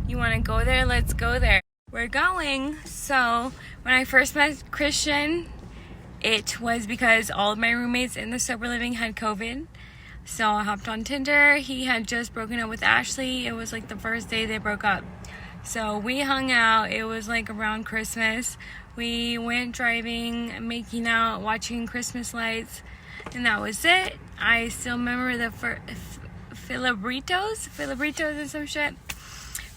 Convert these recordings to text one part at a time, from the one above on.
You want to go there? Let's go there. We're going. So when I first met Christian, it was because all of my roommates in the sober living had COVID. So I hopped on Tinder. He had just broken up with Ashley. It was like the first day they broke up. So we hung out. It was like around Christmas. We went driving, making out, watching Christmas lights, and that was it. I still remember the Filibritos and some shit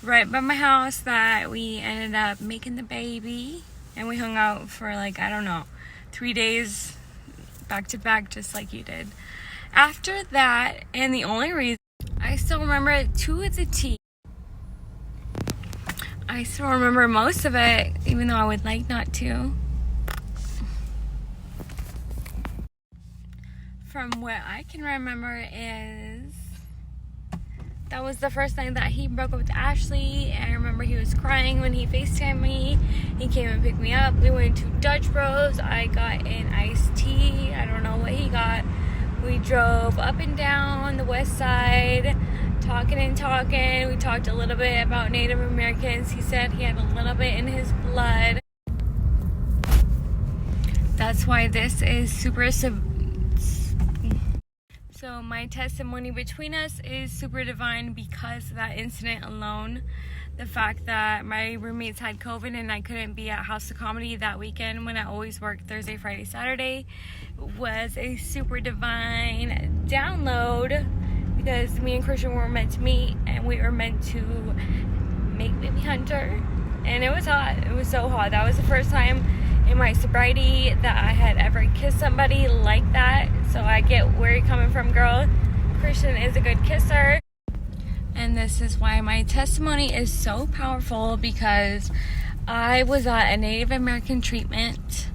right by my house that we ended up making the baby, and we hung out for like, I don't know, 3 days back to back, just like you did. After that, and the only reason I still remember it to the T. I still remember most of it, even though I would like not to. From what I can remember is that was the first night that he broke up with Ashley. I remember he was crying when he FaceTimed me. He came and picked me up. We went to Dutch Bros. I got an iced tea. I don't know what he got. We drove up and down the west side, talking and talking. We talked a little bit about Native Americans. He said he had a little bit in his blood. That's why this is super so my testimony between us is super divine because of that incident alone. The fact that my roommates had COVID and I couldn't be at House of Comedy that weekend when I always work Thursday, Friday, Saturday was a super divine download, because me and Christian were meant to meet and we were meant to make Baby Hunter. And it was hot. It was so hot. That was the first time in my sobriety that I had ever kissed somebody like that. So I get where you're coming from, girl. Christian is a good kisser. And this is why my testimony is so powerful, because I was at a Native American treatment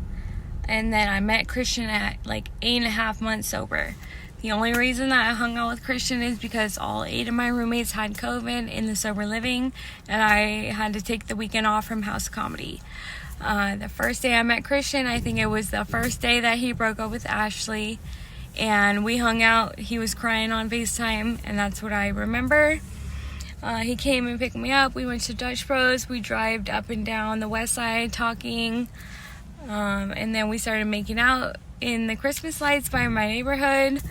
and then I met Christian at like 8.5 months sober. The only reason that I hung out with Christian is because all 8 of my roommates had COVID in the sober living and I had to take the weekend off from House Comedy. The first day I met Christian, I think it was the first day that he broke up with Ashley, and we hung out. He was crying on FaceTime, and that's what I remember. He came and picked me up. We went to Dutch Bros. We drove up and down the west side talking, and then we started making out in the Christmas lights by my neighborhood,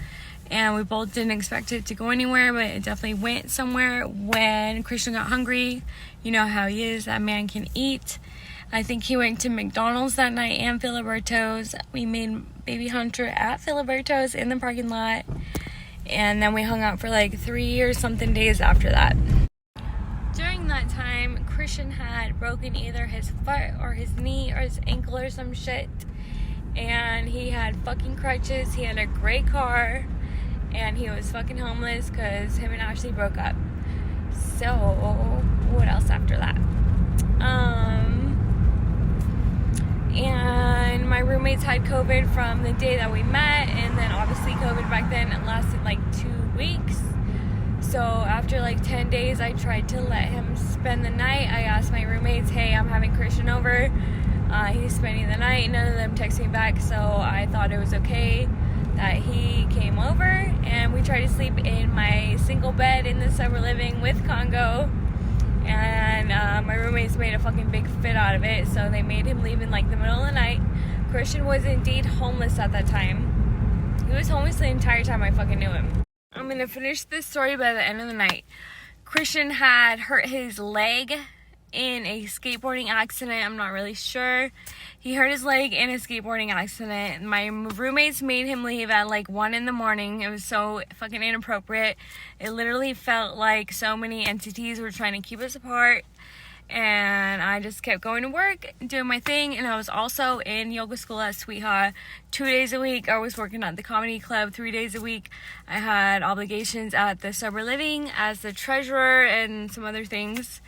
and we both didn't expect it to go anywhere, but it definitely went somewhere when Christian got hungry. You know how he is. That man can eat. I think he went to McDonald's that night and Filiberto's. We made Baby Hunter at Filiberto's in the parking lot. And then we hung out for like 3 or something days after that. During that time, Christian had broken either his foot or his knee or his ankle or some shit. And he had fucking crutches. He had a great car. And he was fucking homeless because him and Ashley broke up. So, what else after that? And my roommates had COVID from the day that we met, and then obviously COVID back then lasted like 2 weeks. So after like 10 days, I tried to let him spend the night. I asked my roommates, hey, I'm having Christian over. He's spending the night. None of them texted me back, so I thought it was okay that he came over, and we tried to sleep in my single bed in the sober living with Congo. And my roommates made a fucking big fit out of it, so they made him leave in like the middle of the night. Christian was indeed homeless at that time. He was homeless the entire time I fucking knew him. I'm gonna finish this story by the end of the night. Christian had hurt his leg in a skateboarding accident. I'm not really sure. He hurt his leg in a skateboarding accident. My roommates made him leave at like 1 in the morning. It was so fucking inappropriate. It literally felt like so many entities were trying to keep us apart. And I just kept going to work, doing my thing. And I was also in yoga school at Sweetheart 2 days a week. I was working at the comedy club 3 days a week. I had obligations at the sober living as the treasurer and some other things.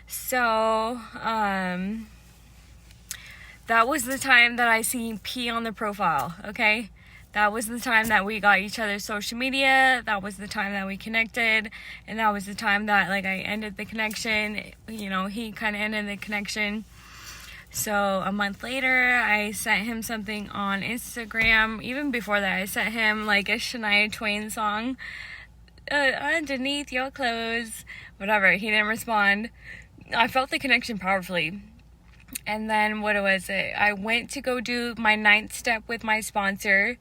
So, that was the time that I seen P on the profile, okay? That was the time that we got each other's social media. That was the time that we connected. And that was the time that, like, I ended the connection. You know, he kind of ended the connection. So, a month later, I sent him something on Instagram. Even before that, I sent him, like, a Shania Twain song underneath your clothes, whatever. He didn't respond. I felt the connection powerfully. And then what was it? I went to go do my 9th step with my sponsor,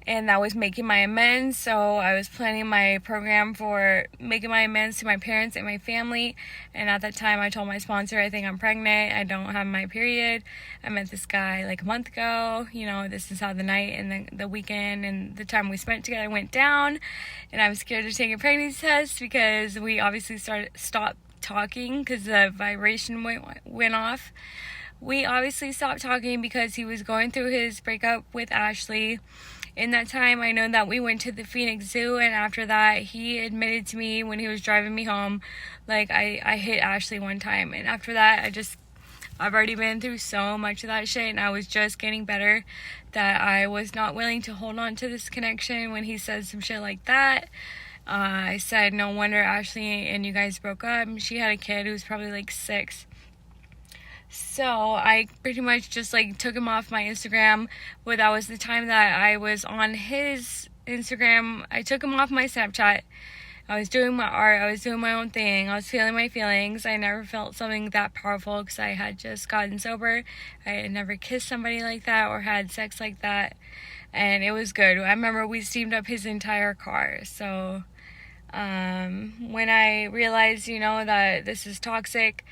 and that was making my amends. So I was planning my program for making my amends to my parents and my family. And at that time, I told my sponsor, I think I'm pregnant. I don't have my period. I met this guy like a month ago. You know, this is how the night and the weekend and the time we spent together went down. And I was scared to take a pregnancy test because we obviously stopped talking because the vibration went off. We obviously stopped talking because he was going through his breakup with Ashley. In that time, I know that we went to the Phoenix Zoo, and after that, he admitted to me when he was driving me home, like, I hit Ashley one time. And after that, I've already been through so much of that shit, and I was just getting better, that I was not willing to hold on to this connection when he said some shit like that. I said, no wonder Ashley and you guys broke up. She had a kid who was probably like 6. So I pretty much just like took him off my Instagram. But that was the time that I was on his Instagram. I took him off my Snapchat. I was doing my art. I was doing my own thing. I was feeling my feelings. I never felt something that powerful because I had just gotten sober. I had never kissed somebody like that or had sex like that. And it was good. I remember we steamed up his entire car. So when I realized, you know, that this is toxic,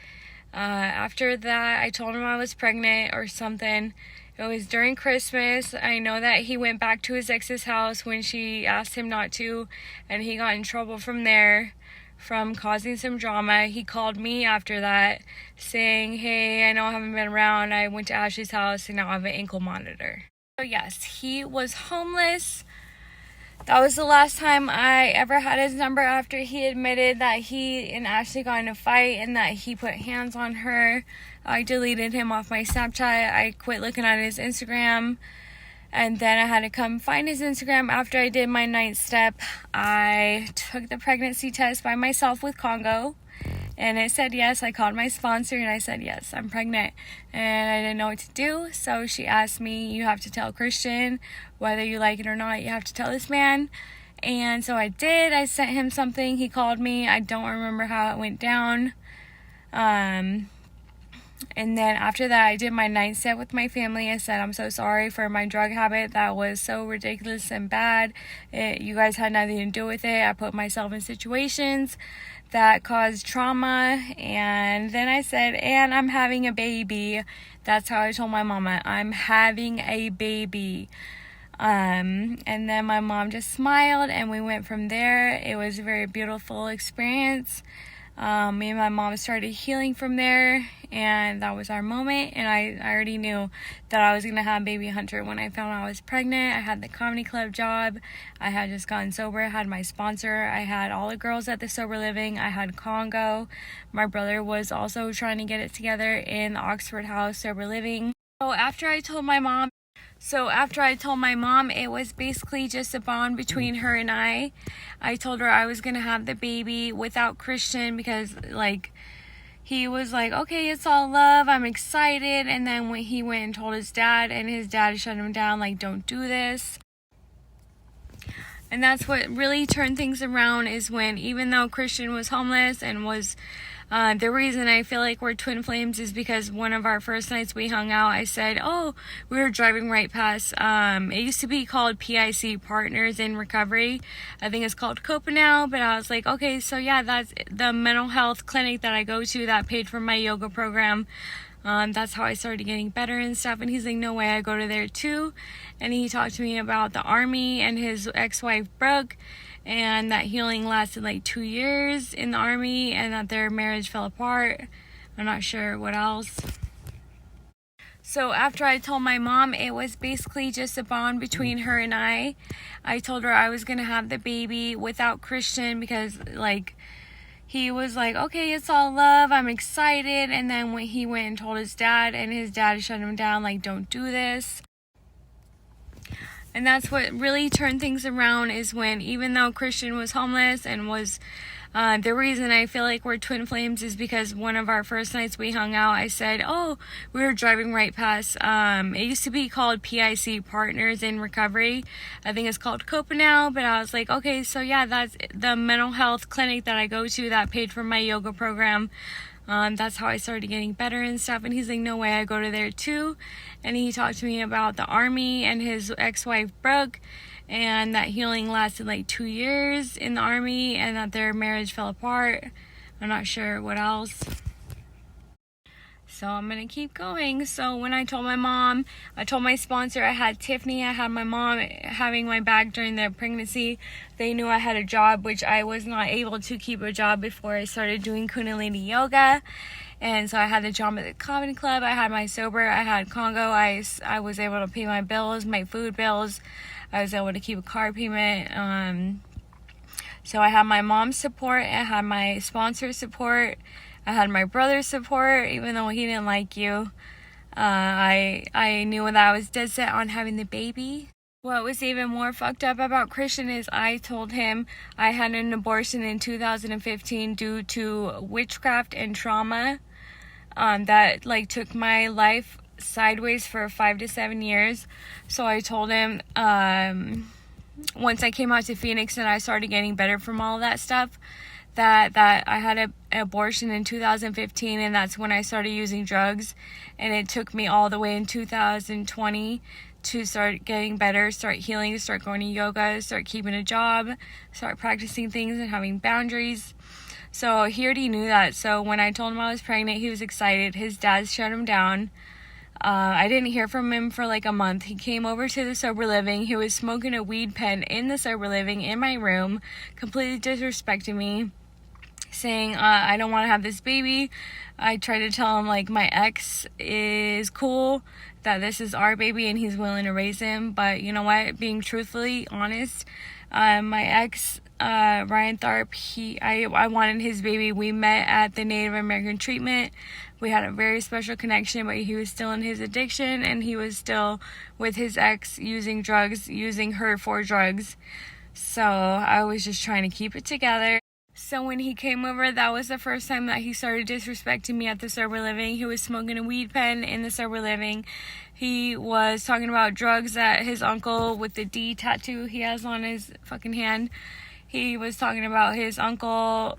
after that, I told him I was pregnant or something. It was during Christmas. I know that he went back to his ex's house when she asked him not to, and he got in trouble from there from causing some drama. He called me after that saying, hey, I know I haven't been around. I went to Ashley's house and now I have an ankle monitor. So yes, he was homeless. That was the last time I ever had his number after he admitted that he and Ashley got in a fight and that he put hands on her. I deleted him off my Snapchat. I quit looking at his Instagram. And then I had to come find his Instagram after I did my 9th step. I took the pregnancy test by myself with Congo. And it said yes. I called my sponsor and I said, yes, I'm pregnant. And I didn't know what to do. So she asked me, you have to tell Christian, whether you like it or not, you have to tell this man. And so I did. I sent him something. He called me. I don't remember how it went down. And then after that, I did my 9th step with my family. I said, I'm so sorry for my drug habit. That was so ridiculous and bad. You guys had nothing to do with it. I put myself in situations that caused trauma. And then I said, and I'm having a baby. That's how I told my mama, I'm having a baby. And then my mom just smiled and we went from there. It was a very beautiful experience. Me and my mom started healing from there, and that was our moment. And I already knew that I was going to have baby Hunter when I found out I was pregnant. I had the comedy club job. I had just gotten sober. I had my sponsor. I had all the girls at the Sober Living. I had Congo. My brother was also trying to get it together in the Oxford House Sober Living. So after I told my mom, it was basically just a bond between her and I. I told her I was going to have the baby without Christian because, like, he was like, okay, it's all love, I'm excited. And then when he went and told his dad, and his dad shut him down, like, don't do this. And that's what really turned things around, is when, even though Christian was homeless and was the reason I feel like we're twin flames is because one of our first nights we hung out, I said, oh, we were driving right past, it used to be called PIC, Partners in Recovery. I think it's called COPA now, but I was like, okay, so yeah, that's the mental health clinic that I go to that paid for my yoga program. That's how I started getting better and stuff. And he's like, no way, I go to there too. And he talked to me about the Army and his ex-wife Brooke, and that healing lasted like 2 years in the Army, and that their marriage fell apart. I'm not sure what else. So after I told my mom, it was basically just a bond between her and I. I told her I was going to have the baby without Christian because, like, he was like, okay, it's all love, I'm excited. And then when he went and told his dad, and his dad shut him down, like, don't do this. And that's what really turned things around, is when, even though Christian was homeless and was The reason I feel like we're twin flames is because one of our first nights we hung out, I said, oh, we were driving right past, it used to be called PIC, Partners in Recovery. I think it's called COPA now, but I was like, okay, so yeah, that's the mental health clinic that I go to that paid for my yoga program. That's how I started getting better and stuff. And he's like, no way, I go to there too. And he talked to me about the Army and his ex-wife Brooke, and that healing lasted like 2 years in the Army, and that their marriage fell apart. I'm not sure what else. So I'm gonna keep going. So when I told my mom, I told my sponsor, I had Tiffany, I had my mom having my back during the pregnancy. They knew I had a job, which I was not able to keep a job before I started doing Kundalini yoga. And so I had the job at the comedy club, I had my sober, I had Congo, I was able to pay my bills, my food bills. I was able to keep a car payment. So I had my mom's support, I had my sponsor's support, I had my brother's support, even though he didn't like you. I knew that I was dead set on having the baby. What was even more fucked up about Christian is I told him I had an abortion in 2015 due to witchcraft and trauma that like took my life sideways for 5 to 7 years. So I told him once I came out to Phoenix and I started getting better from all of that stuff, that I had an abortion in 2015, and that's when I started using drugs. And it took me all the way in 2020 to start getting better, start healing, start going to yoga, start keeping a job, start practicing things and having boundaries. So he already knew that. So when I told him I was pregnant, he was excited. His dad shut him down. I didn't hear from him for like a month. He came over to the sober living. He was smoking a weed pen in the sober living in my room, completely disrespecting me, saying I don't want to have this baby. I tried to tell him like my ex is cool, that this is our baby and he's willing to raise him. But you know what, being truthfully honest, my ex Ryan Tharp, I wanted his baby. We met at the Native American treatment. We had a very special connection, but he was still in his addiction, and he was still with his ex using drugs, using her for drugs. So I was just trying to keep it together. So when he came over, that was the first time that he started disrespecting me at the sober living. He was smoking a weed pen in the sober living. He was talking about drugs that his uncle with the D tattoo he has on his fucking hand. He was talking about his uncle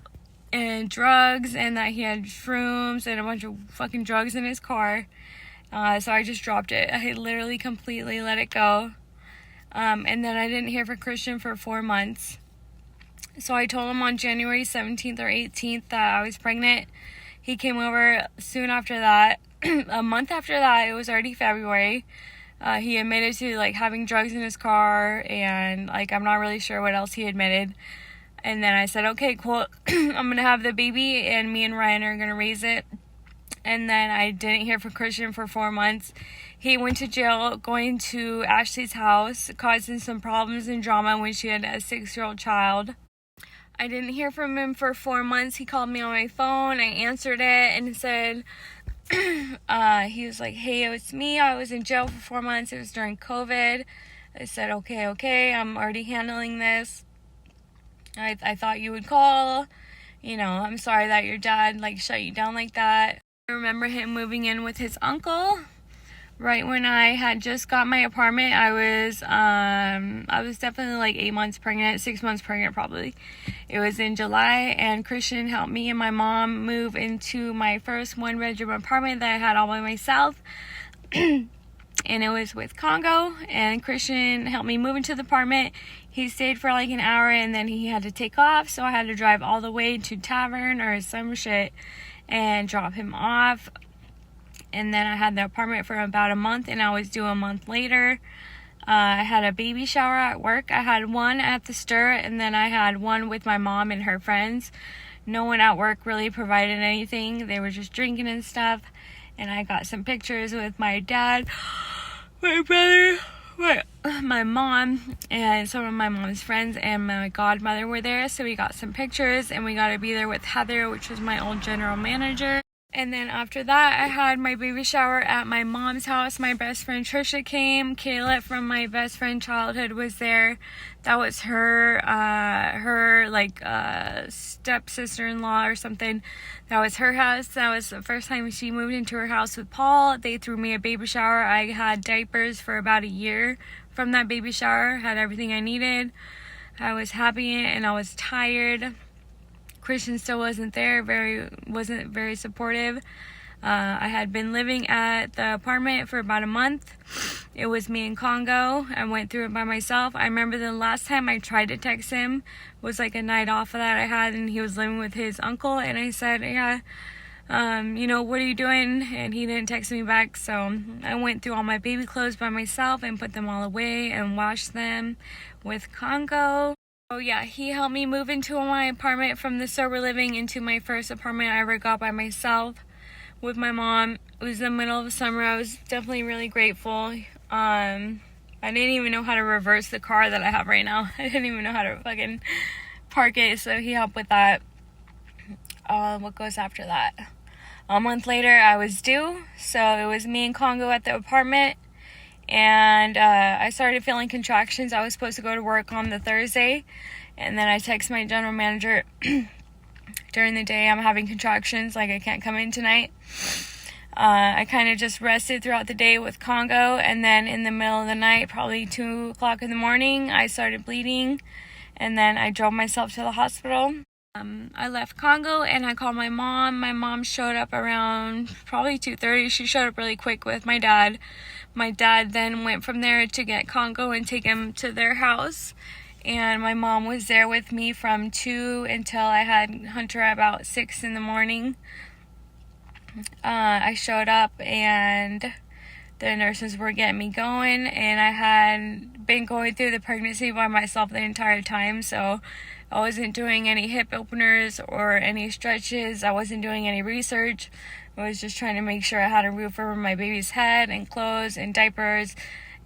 and drugs, and that he had shrooms and a bunch of fucking drugs in his car. So I just dropped it. I literally completely let it go. And then I didn't hear from Christian for 4 months. So I told him on January 17th or 18th that I was pregnant. He came over soon after that. A month after that, it was already February. He admitted to like having drugs in his car, and like I'm not really sure what else he admitted. And then I said, okay, cool, I'm gonna have the baby and me and Ryan are gonna raise it. And then I didn't hear from Christian for 4 months. He went to jail going to Ashley's house, causing some problems and drama when she had a 6-year-old child. I didn't hear from him for 4 months. He called me on my phone. I answered it and said, he was like, hey, it's me. I was in jail for 4 months. It was during COVID. I said, okay, I'm already handling this. I thought you would call. You know, I'm sorry that your dad like shut you down like that. I remember him moving in with his uncle. Right when I had just got my apartment, I was definitely like 8 months pregnant, 6 months pregnant probably. It was in July, and Christian helped me and my mom move into my first 1-bedroom apartment that I had all by myself. And it was with Congo, and Christian helped me move into the apartment. He stayed for like an hour, and then he had to take off, so I had to drive all the way to Tavern or some shit and drop him off. And then I had the apartment for about a month, and I was due a month later. I had a baby shower at work. I had one at the Stir, and then I had one with my mom and her friends. No one at work really provided anything. They were just drinking and stuff. And I got some pictures with my dad, my brother, my mom, and some of my mom's friends, and my godmother were there. So we got some pictures, and we got to be there with Heather, which was my old general manager. And then after that, I had my baby shower at my mom's house. My best friend Trisha came. Kayla from my best friend childhood was there. That was her stepsister-in-law or something. That was her house. That was the first time she moved into her house with Paul. They threw me a baby shower. I had diapers for about a year from that baby shower. Had everything I needed. I was happy and I was tired. Christian still wasn't there, wasn't very supportive. I had been living at the apartment for about a month. It was me and Congo. I went through it by myself. I remember the last time I tried to text him was like a night off that I had, and he was living with his uncle, and I said, yeah, what are you doing? And he didn't text me back, so I went through all my baby clothes by myself and put them all away and washed them with Congo. Oh yeah, he helped me move into my apartment from the sober living into my first apartment I ever got by myself with my mom. It was the middle of the summer. I was definitely really grateful. I didn't even know how to reverse the car that I have right now. I didn't even know how to fucking park it, so he helped with that. What goes after that? A month later, I was due, so it was me and Congo at the apartment. And I started feeling contractions. I was supposed to go to work on the Thursday, and then I text my general manager during the day, I'm having contractions, like I can't come in tonight. I kind of just rested throughout the day with Congo, and then in the middle of the night, probably 2 o'clock in the morning, I started bleeding, and then I drove myself to the hospital. I left Congo and I called my mom. My mom showed up around probably 2:30. She showed up really quick with my dad. My dad then went from there to get Congo and take him to their house. And my mom was there with me from 2 until I had Hunter at about 6 in the morning. I showed up and the nurses were getting me going, and I had been going through the pregnancy by myself the entire time, so I wasn't doing any hip openers or any stretches. I wasn't doing any research. I was just trying to make sure I had a roof over my baby's head and clothes and diapers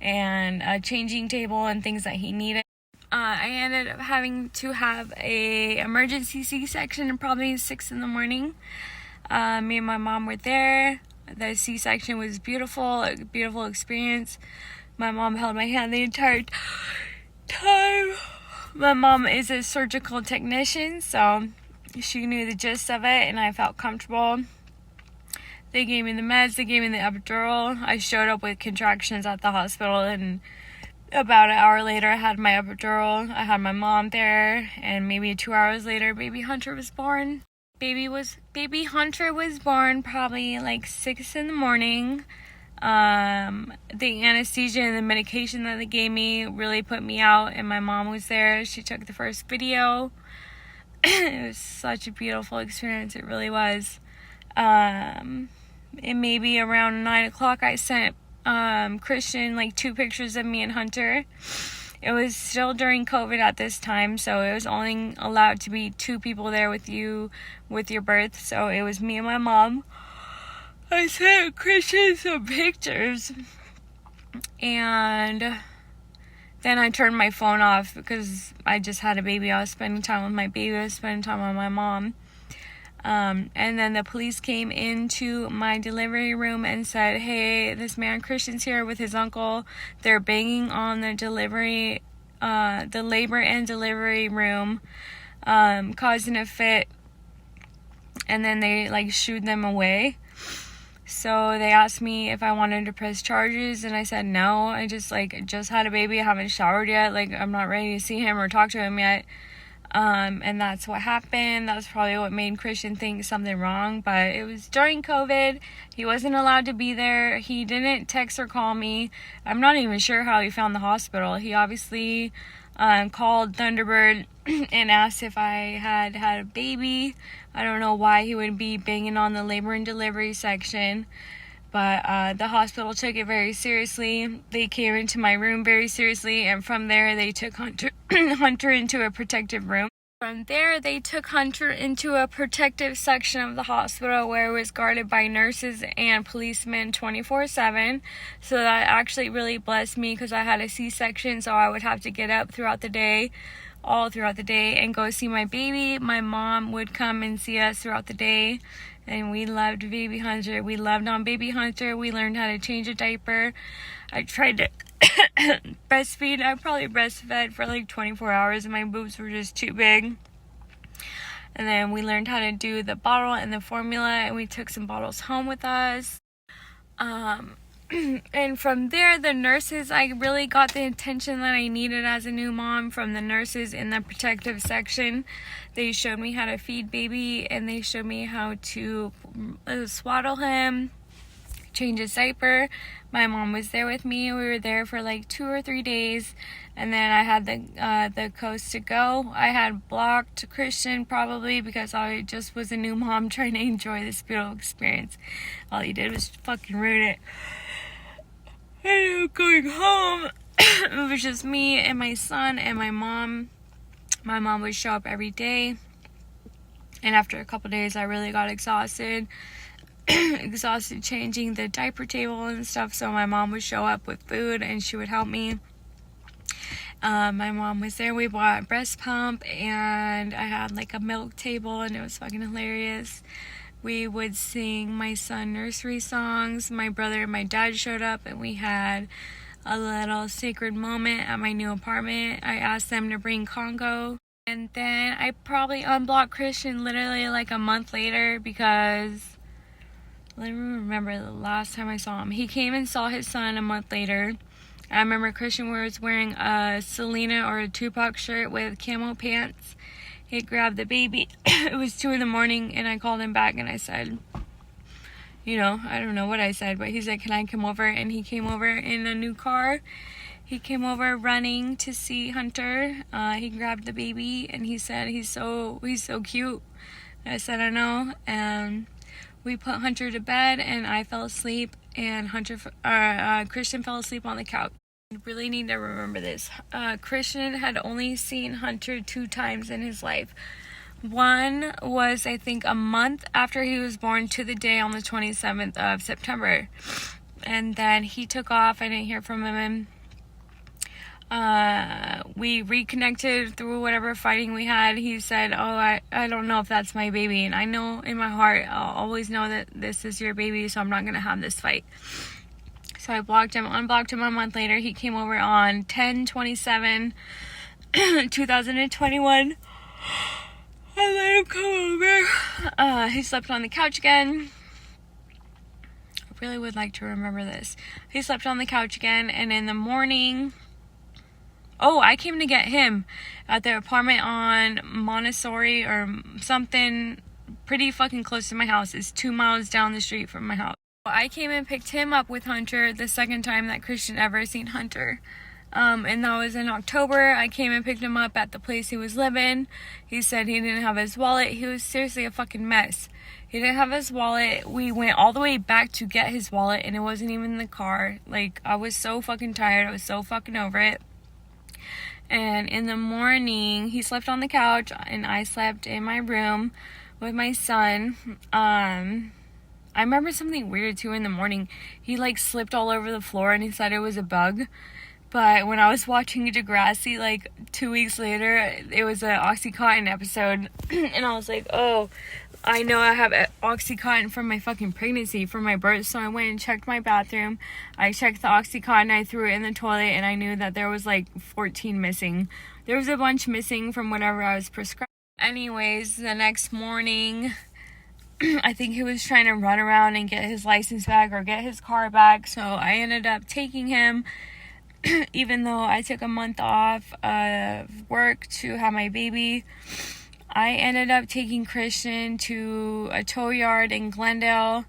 and a changing table and things that he needed. I ended up having to have a emergency C-section probably 6 in the morning. Me and my mom were there. The C-section was beautiful, a beautiful experience. My mom held my hand the entire time. My mom is a surgical technician, so she knew the gist of it, and I felt comfortable. They gave me the meds, they gave me the epidural. I showed up with contractions at the hospital, and about an hour later, I had my epidural. I had my mom there, and maybe 2 hours later, baby Hunter was born. Baby Hunter was born probably like 6 in the morning. The anesthesia and the medication that they gave me really put me out, and my mom was there. She took the first video. It was such a beautiful experience. It really was. It may be around 9 o'clock, I sent Christian like 2 pictures of me and Hunter. It was still during COVID at this time, so it was only allowed to be 2 people there with you with your birth. So it was me and my mom. I sent Christian some pictures, and then I turned my phone off because I just had a baby. I was spending time with my baby. I was spending time with my mom. And then the police came into my delivery room and said, hey, this man Christian's here with his uncle. They're banging on the labor and delivery room, causing a fit. And then they like shooed them away. So they asked me if I wanted to press charges, and I said no. I just had a baby. I haven't showered yet. Like, I'm not ready to see him or talk to him yet. And that's what happened. That's probably what made Christian think something wrong. But it was during COVID. He wasn't allowed to be there. He didn't text or call me. I'm not even sure how he found the hospital. He obviously called Thunderbird and asked if I had a baby. I don't know why he would be banging on the labor and delivery section. But the hospital took it very seriously. They came into my room very seriously, and from there they took Hunter into a protective room. From there, they took Hunter into a protective section of the hospital where it was guarded by nurses and policemen 24/7. So that actually really blessed me because I had a C-section, so I would have to get up throughout the day. all throughout the day and go see my baby. My mom would come and see us throughout the day, and we loved baby Hunter. We loved on baby Hunter. We learned how to change a diaper. I tried to breastfeed. I probably breastfed for like 24 hours and my boobs were just too big. And then we learned how to do the bottle and the formula, and we took some bottles home with us. And from there, the nurses, I really got the attention that I needed as a new mom from the nurses in the protective section. They showed me how to feed baby, and they showed me how to swaddle him, change his diaper. My mom was there with me. We were there for like 2 or 3 days, and then I had the coast to go. I had blocked Christian probably because I just was a new mom trying to enjoy this beautiful experience. All he did was fucking ruin it. And going home, it was just me and my son and my mom. My mom would show up every day, and after a couple days I really got exhausted changing the diaper table and stuff, so my mom would show up with food and she would help me. My mom was there. We bought a breast pump, and I had like a milk table, and it was fucking hilarious. We would sing my son nursery songs. My brother and my dad showed up, and we had a little sacred moment at my new apartment. I asked them to bring Congo, and then I probably unblocked Christian literally like a month later because let me remember the last time I saw him. He came and saw his son a month later. I remember Christian was wearing a Selena or a Tupac shirt with camo pants. He grabbed the baby. It was 2 a.m, and I called him back and I said, I don't know what I said, but he said, can I come over? And he came over in a new car. He came over running to see Hunter. He grabbed the baby and he said, he's so cute. I said, I know. And we put Hunter to bed, and I fell asleep, and Christian fell asleep on the couch. I really need to remember this. Christian had only seen Hunter 2 times in his life. One was, I think, a month after he was born to the day on the 27th of September. And then he took off. I didn't hear from him. We reconnected through whatever fighting we had. He said, I don't know if that's my baby. And I know in my heart, I'll always know that this is your baby, so I'm not going to have this fight. So I unblocked him a month later. He came over on 10/27, 2021. I let him come over. He slept on the couch again. I really would like to remember this. He slept on the couch again, and in the morning... I came to get him at their apartment on Montessori or something pretty fucking close to my house. It's 2 miles down the street from my house. I came and picked him up with Hunter the second time that Christian ever seen Hunter. And that was in October. I came and picked him up at the place he was living. He said he didn't have his wallet. He was seriously a fucking mess. He didn't have his wallet. We went all the way back to get his wallet, and it wasn't even in the car. Like, I was so fucking tired. I was so fucking over it. And in the morning, he slept on the couch, and I slept in my room with my son. I remember something weird, too, in the morning. He, slipped all over the floor, and he said it was a bug. But when I was watching Degrassi, 2 weeks later, it was an Oxycontin episode. And I was like, oh, I know I have Oxycontin from my fucking pregnancy, from my birth. So I went and checked my bathroom. I checked the Oxycontin. I threw it in the toilet, and I knew that there was 14 missing. There was a bunch missing from whatever I was prescribed. Anyways, the next morning, I think he was trying to run around and get his license back or get his car back. So I ended up taking him. Even though I took a month off of work to have my baby, I ended up taking Christian to a tow yard in Glendale,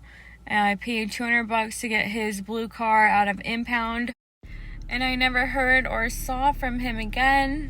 and I paid $200 to get his blue car out of impound, and I never heard or saw from him again.